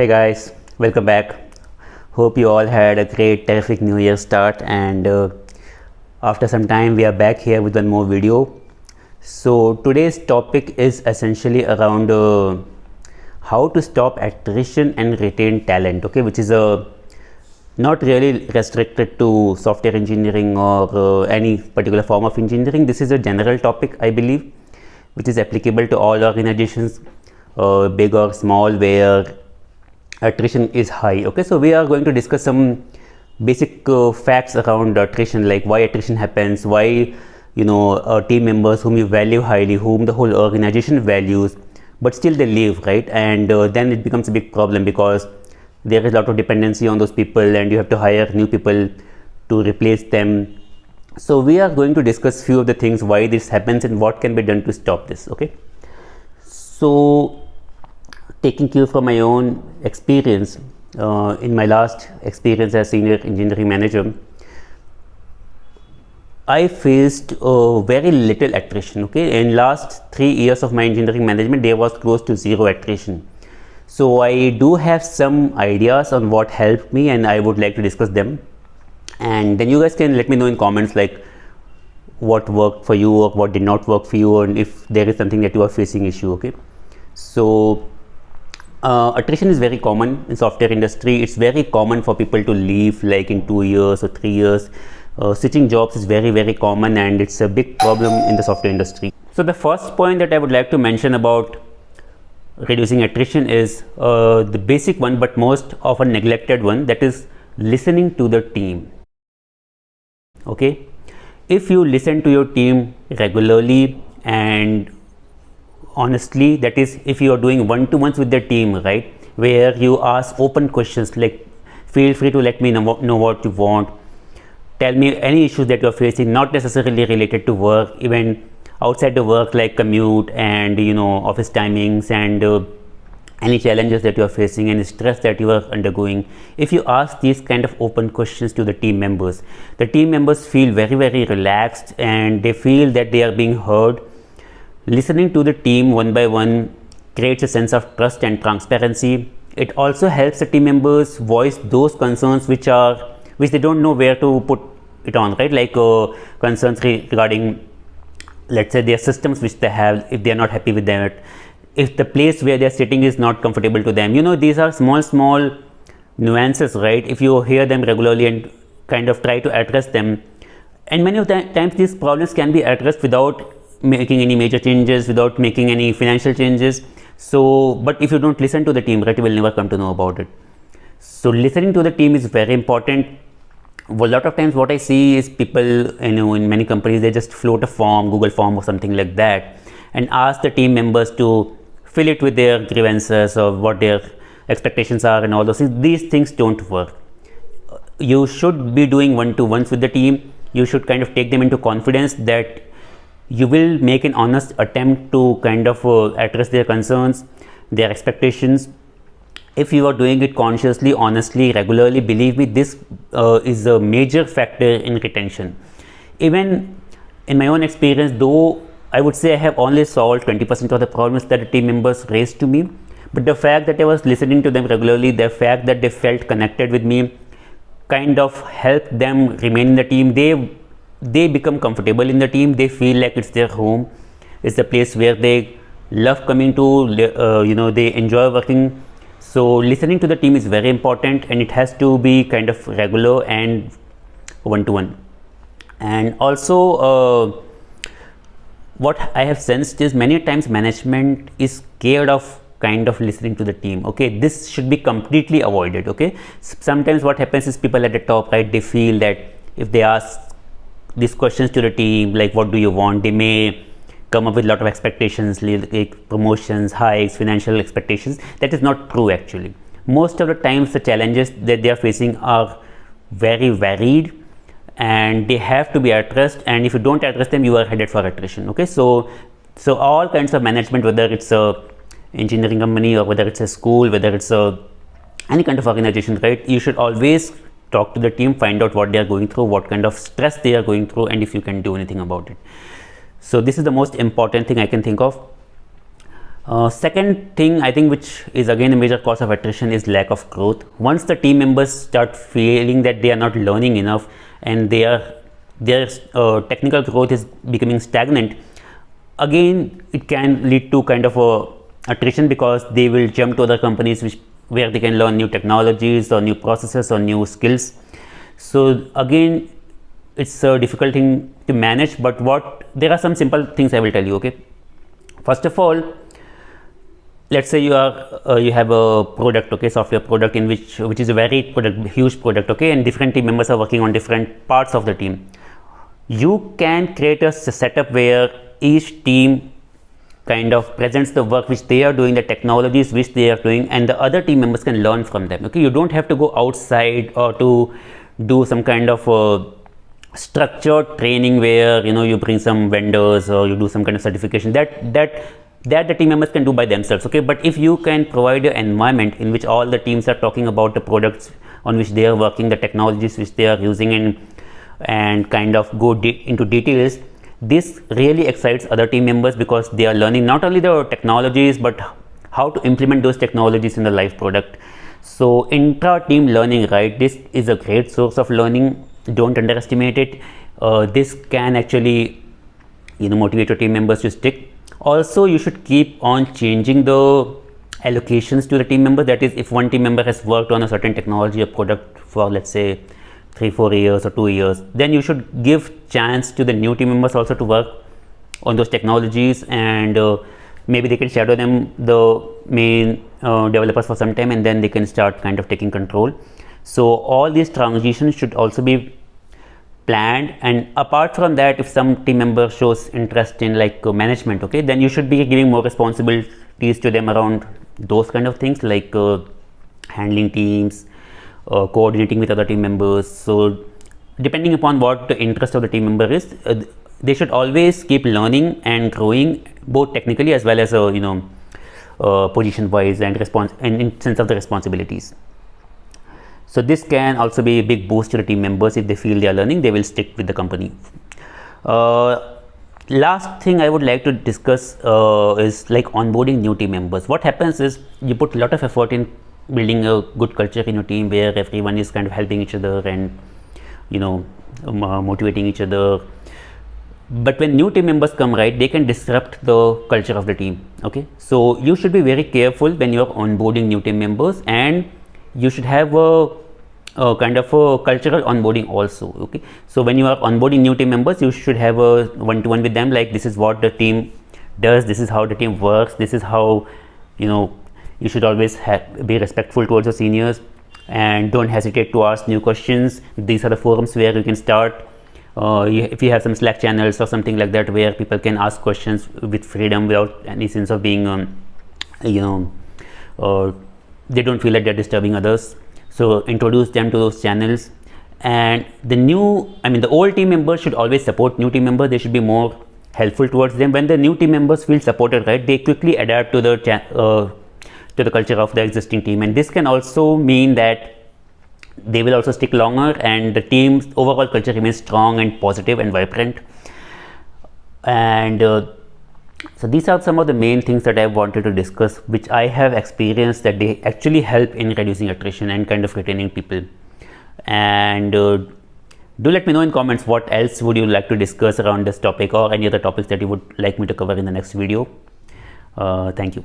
Hey guys, welcome back. Hope you all had a great, terrific New Year start, and after some time we are back here with one more video. So today's topic is essentially around how to stop attrition and retain talent, okay, which is not really restricted to software engineering or any particular form of engineering. This is a general topic, I believe, which is applicable to all organizations, big or small, where attrition is high. Okay, so we are going to discuss some basic facts around attrition, like why attrition happens, why team members whom you value highly, whom the whole organization values, but still they leave, right? And then it becomes a big problem because there is a lot of dependency on those people and you have to hire new people to replace them. So we are going to discuss few of the things why this happens and what can be done to stop this. Okay, so taking cue from my own experience, in my last experience as senior engineering manager, I faced very little attrition. Okay, in last 3 years of my engineering management, there was close to zero attrition. So I do have some ideas on what helped me, and I would like to discuss them. And then you guys can let me know in comments like what worked for you or what did not work for you, and if there is something that you are facing issue. Okay, so attrition is very common in software industry. It's very common for people to leave like in 2 years or 3 years. Switching jobs is very common, and it's a big problem in the software industry. So the first point that I would like to mention about reducing attrition is the basic one but most often neglected one, that is listening to the team. Okay, if you listen to your team regularly and honestly, that is if you are doing one-to-ones with the team, right, where you ask open questions like feel free to let me know what you want, tell me any issues that you are facing, not necessarily related to work, even outside the work like commute and office timings and any challenges that you are facing, any stress that you are undergoing. If you ask these kind of open questions to the team members feel very relaxed and they feel that they are being heard. Listening to the team one by one creates a sense of trust and transparency. It also helps the team members voice those concerns which they don't know where to put it on, right? Like concerns regarding, let's say, their systems which they have, if they are not happy with that, if the place where they are sitting is not comfortable to them. These are small nuances, right? If you hear them regularly and kind of try to address them, and many of the times these problems can be addressed without making any major changes, without making any financial changes. So but if you don't listen to the team, right, you will never come to know about it. So listening to the team is very important. A lot of times what I see is people, in many companies, they just float a form, Google form or something like that, and ask the team members to fill it with their grievances or what their expectations are and all those things. These things don't work. You should be doing one-to-ones with the team. You should kind of take them into confidence that you will make an honest attempt to kind of address their concerns, their expectations. If you are doing it consciously, honestly, regularly, believe me, this is a major factor in retention. Even in my own experience, though I would say I have only solved 20% of the problems that the team members raised to me, but the fact that I was listening to them regularly, the fact that they felt connected with me, kind of helped them remain in the team. They become comfortable in the team. They feel like it's their home. It's the place where they love coming to. They enjoy working. So listening to the team is very important, and it has to be kind of regular and one-to-one. And also what I have sensed is many times management is scared of kind of listening to the team. Okay, this should be completely avoided. Okay, sometimes what happens is people at the top, right, they feel that if they ask these questions to the team like what do you want, they may come up with a lot of expectations like promotions, hikes, financial expectations. That is not true actually. Most of the times the challenges that they are facing are very varied and they have to be addressed, and if you don't address them, you are headed for attrition. Okay, so all kinds of management, whether it's a engineering company or whether it's a school, whether it's any kind of organization, right, you should always talk to the team, find out what they are going through, what kind of stress they are going through, and if you can do anything about it. So this is the most important thing I can think of. Second thing I think, which is again a major cause of attrition, is lack of growth. Once the team members start feeling that they are not learning enough and their technical growth is becoming stagnant, again it can lead to kind of a attrition, because they will jump to other companies where they can learn new technologies or new processes or new skills. So again, it's a difficult thing to manage, but there are some simple things I will tell you. Okay, first of all, let's say you have a product, okay, software product, in which is a very huge product, okay, and different team members are working on different parts of the team. You can create a setup where each team kind of presents the work which they are doing, the technologies which they are doing, and the other team members can learn from them. Okay, you don't have to go outside or to do some kind of structured training where you bring some vendors or you do some kind of certification that the team members can do by themselves. Okay, but if you can provide an environment in which all the teams are talking about the products on which they are working, the technologies which they are using, and kind of go into details, this really excites other team members, because they are learning not only the technologies but how to implement those technologies in the live product. So intra team learning, right, this is a great source of learning. Don't underestimate it. This can actually motivate your team members to stick. Also, you should keep on changing the allocations to the team member. That is, if one team member has worked on a certain technology or product for, let's say, 3-4 years or 2 years, then you should give chance to the new team members also to work on those technologies, and maybe they can shadow them, the main developers, for some time, and then they can start kind of taking control. So all these transitions should also be planned. And apart from that, if some team member shows interest in management, okay, then you should be giving more responsibilities to them around those kind of things, like handling teams, coordinating with other team members. So depending upon what the interest of the team member is, they should always keep learning and growing, both technically as well as position wise and in sense of the responsibilities. So this can also be a big boost to the team members. If they feel they are learning, they will stick with the company. Last thing I would like to discuss is onboarding new team members. What happens is, you put a lot of effort in building a good culture in your team where everyone is kind of helping each other and motivating each other. But when new team members come, right, they can disrupt the culture of the team. Okay, so you should be very careful when you are onboarding new team members, and you should have a kind of a cultural onboarding also. Okay, so when you are onboarding new team members, you should have a one-to-one with them, like this is what the team does, this is how the team works, this is how you should always be respectful towards your seniors, and don't hesitate to ask new questions. These are the forums where you can start. If you have some Slack channels or something like that where people can ask questions with freedom without any sense of being they don't feel like they're disturbing others, so introduce them to those channels. And the old team members should always support new team members. They should be more helpful towards them. When the new team members feel supported, right, they quickly adapt to the culture of the existing team, and this can also mean that they will also stick longer, and the team's overall culture remains strong and positive and vibrant. And so these are some of the main things that I wanted to discuss, which I have experienced that they actually help in reducing attrition and kind of retaining people. And do let me know in comments what else would you like to discuss around this topic, or any other topics that you would like me to cover in the next video. Thank you.